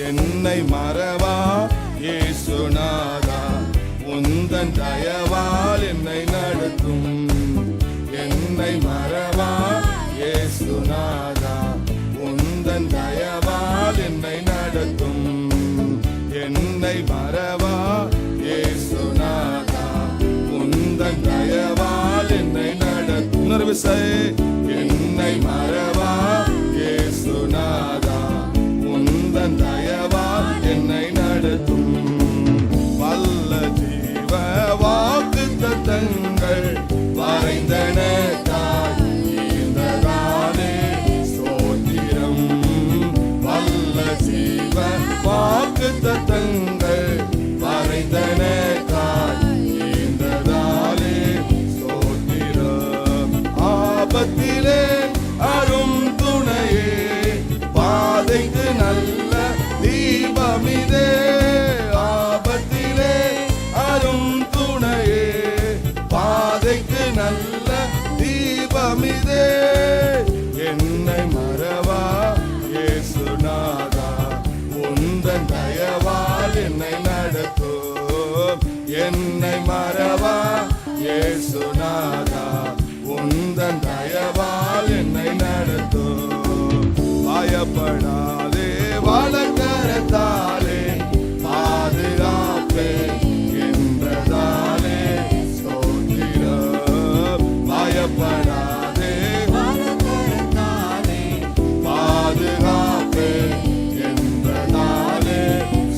என்னை மறவா இயேசுநாதா, உந்தன் தயவால் என்னை நடத்தும். என்னை மறவா இயேசுநாதா, உந்தன் தயவால் என்னை நடத்தும். என்னை மறவா இயேசுநாதா, உந்தன் தயவால் என்னை நடத்தும். இன்னொரு விசை, என்னை மறவா இயேசுநாதா, உந்தன் தயவால் என்னை நடத்தும். வல்ல ஜீவ வாக்குத்தத்தங்கள் வரைந்தனதாய் ஈந்ததானே ஸ்தோத்திரம். வல்ல ஜீவ வாக்குத்தத்தங்கள் வரைந்தனதாய் ஈந்ததானே ஸ்தோத்திரம். ஆபத்திலே அரும் துணையே, பாதைக்கு நல்ல தீபமிதே. ஆபத்திலே அரும் துணையே, பாதைக்கு நல்ல தீபமிதே. என்னை மறவா இயேசுநாதா, உந்தன் தயவால் என்னை நடத்தும். என்னை மறவா இயேசுநாதா, உந்தன் தயவால் என்னை நடத்தும். பயப்படாதே வலக்கரத்தாலே பாதுகாப்பே என்றதாலே ஸ்தோத்திரம். பயப்படாதே வலக்கரத்தாலே பாதுகாப்பே என்றதாலே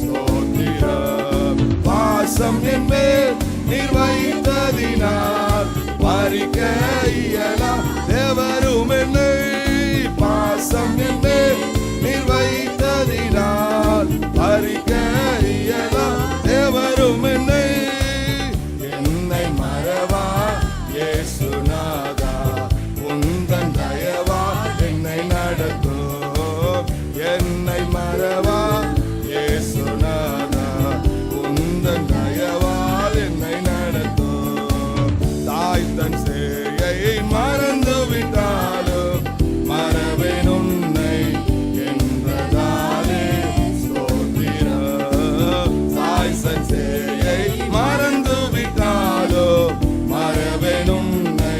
ஸ்தோத்திரம். பாசம் என்பேர் நீர் வைத்ததினால் பறிக்க இயலா தேவரும் என்னை. பாசம் என்பேர் நீர் வைத்ததினால் பறிக்க இயலா தேவரும் என்னை. என்னை மறவா இயேசுநாதா, உந்தன் தயவால் என்னை நடத்தும். என்னை மறவா இயேசுநாதா, உந்தன் தயவால் என்னை நடத்தும். தாய் தன் சேயை மறந்து விட்டாலும் மறவேன் உன்னை என்றதாலே ஸ்தோத்திரம். தாய் தன் சேயை மறந்து விட்டாலும் மறவேன் உன்னை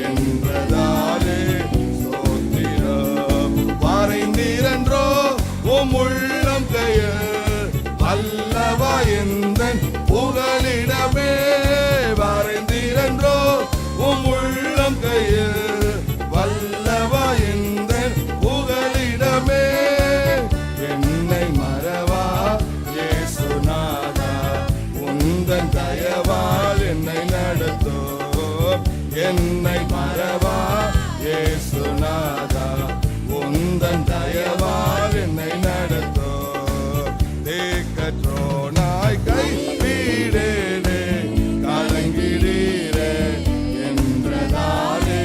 என்றதாலே ஸ்தோத்திரம். வரைந்தீரன்றோ உம் உள்ளம் கையில் வல்லவா எந்தன் புகலிடமே. வரைந்தீரன்றோ உம் உள்ளம் கையில் வல்லவா எந்தன் புகலிடமே. என்னை மறவா இயேசுநாதா, உந்தன் தயவால் என்னை நடத்தும். என்னை மறவா இயேசுநாதா, உந்தன் தயவால் என்னை நடத்தும். தேக்கற்றோனாய் கைவிடேனே, கலங்கிடீரே என்றதாலே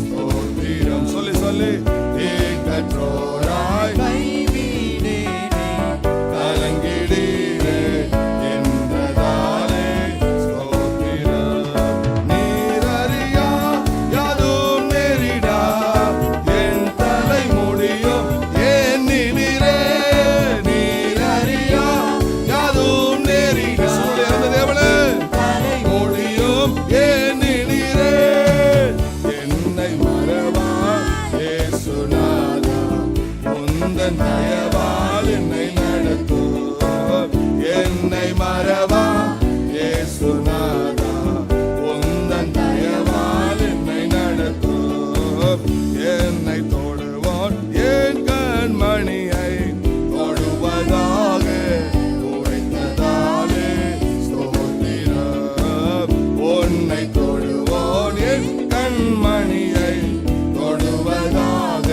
ஸ்தோத்திரம். சொல்லி சொல்லி, தேக்கற்றோனாய் கைவிடேனே, கலங்கிடீரே என்றதாலே ஸ்தோத்திரம். நீர் அறியா யாதும் நேரிடா, என் தலை முடியும் எண்ணினீரே. நீர் அறியா யாதும் நேரிடா, தேவனே முடியும் எண்ணினீரே. என்னை மறவா இயேசுநாதா, உந்தன் தயவால் என்னை நடத்தும். என்னை மறவா இயேசுநாதா, உந்தன் தயவால் என்னை நடத்தும். என்னை தொடுவான் என் கண்மணியை தொடுவதாக உரைத்ததாலே ஸ்தோத்திரம். உன்னை தொடுவான் என் கண்மணியை தொடுவதாக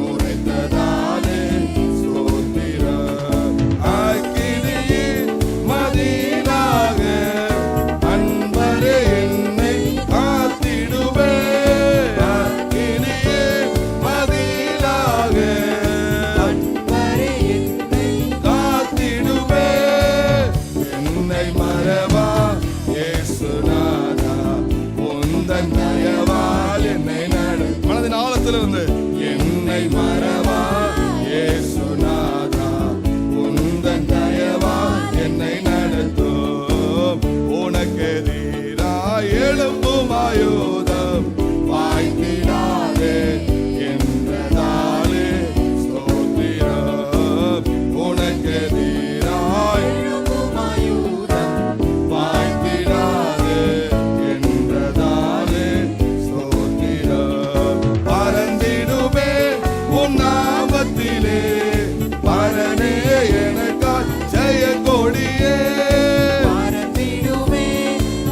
உரைத்ததாலே ஸ்தோத்திரம். அக்கினியே மதிலாக அன்பரே என்னை காத்திடுவே. அக்கினியே மதிலாக அன்பரே என்னை காத்திடுவே. என்னை மறவா இயேசுநாதா, உந்தன் தயவால் என்னை நடு. மனதின் ஆழத்திலிருந்து என்னை மறவா இயேசுநாதா, எழும்பும் ஆயுதம் வாய்த்திடாதே என்றதாலே ஸ்தோத்திரம். உனக்கு எதிராய் எழும்பும் ஆயுதம் வாய்த்திடாதே என்றதாலே ஸ்தோத்திரம். பறந்திடுமே உன் நாமத்திலே பரனே எனக்காய் ஜெய கொடியே. பறந்திடுமே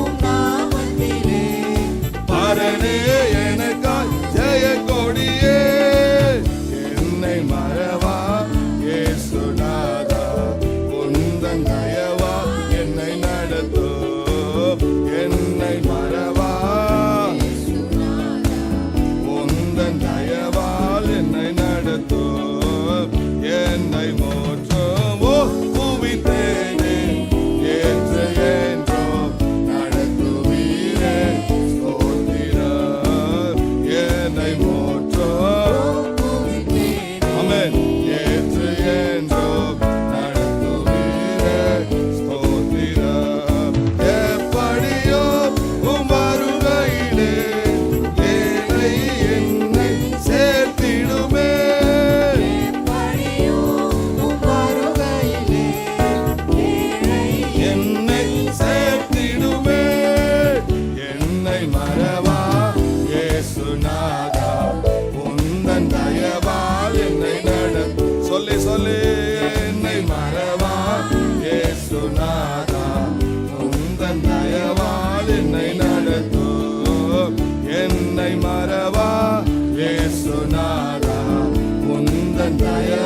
உம் நாமத்திலே பரனே எனக்காய் ஜெய கொடியே. என்னை மறவா இயேசுநாதா உந்தன் தயவா என்னை நடத்தும். என்னை மறவா உந்தன் தயவால் என்னை நடத்தும். என்னை மோற்றும் ஓ குவித்தேனே ஏற்று என்றும் நடத்துவீரே ஸ்தோத்திரம். என்னை மோற்றும் ஆமென் ஏற்று என்றும் நடத்துவீரே ஸ்தோத்திரம். எப்படியோ உம் வருகையிலே ஏழை என்னை சேர்த்திடுமே. எப்படியோ உம் வருகையிலே ஏழை என்னை சேர்த்திடுமே. என்னை மறவா இயேசுநாதா உந்தன் தயவால் என்னை நடத்து. சொல்லி சொல்லி என்னை மறவா இயேசுநாதா உந்தன் தயவால் என்னை நடத்தும். என்னை மறவா இயேசுநாதா உந்தன் தயவால்